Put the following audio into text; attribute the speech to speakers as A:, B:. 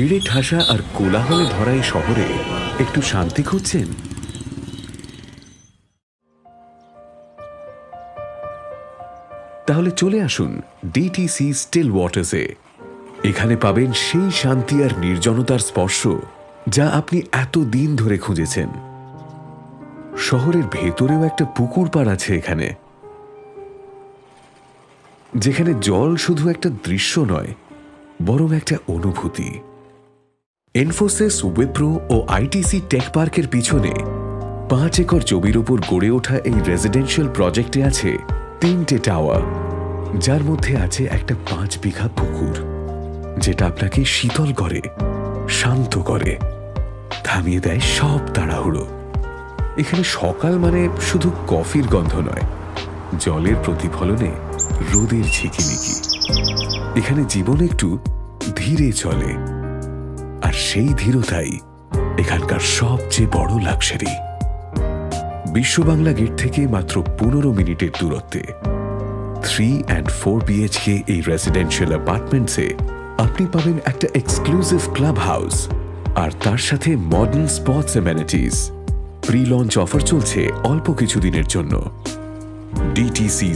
A: ভিড়ে ঠাসা আর কোলাহলে ভরা এই শহরে একটু শান্তি খুঁজছেন? তাহলে চলে আসুন ডিটিসি স্টিল ওয়াটার্সে। এখানে পাবেন সেই শান্তি আর নির্জনতার স্পর্শ যা আপনি এতদিন ধরে খুঁজেছেন। শহরের ভেতরেও একটা পুকুর পাড় আছে এখানে, যেখানে জল শুধু একটা দৃশ্য নয়, বরং একটা অনুভূতি। ইনফোসিস, উইপ্রো ও আইটিসি টেক পার্কের পিছনে 5 একর জমির উপর গড়ে ওঠা এই রেসিডেন্সিয়াল প্রজেক্টে আছে 3টে টাওয়ার, যার মধ্যে আছে একটা 5 বিঘা পুকুর, যেটা আপনাকে শীতল করে, শান্ত করে, থামিয়ে দেয় সব তাড়াহুড়ো। এখানে সকাল মানে শুধু কফির গন্ধ নয়, জলের প্রতিফলনে রোদের ঝিকিমিকি। এখানে জীবন একটু ধীরে চলে, আর সেই ধীরতাই এখানকার সবচেয়ে বড় লাক্সারি। বিশ্ব বাংলা গেট থেকে মাত্র 15 মিনিটের দূরত্বে 3 and 4 BHK এই রেসিডেন্সিয়াল অ্যাপার্টমেন্টসে আপনি পাবেন একটা এক্সক্লুসিভ ক্লাব হাউস আর তার সাথে modern sports amenities. Pre launch offer চলছে অল্প কিছু দিনের জন্য। ডিটিসি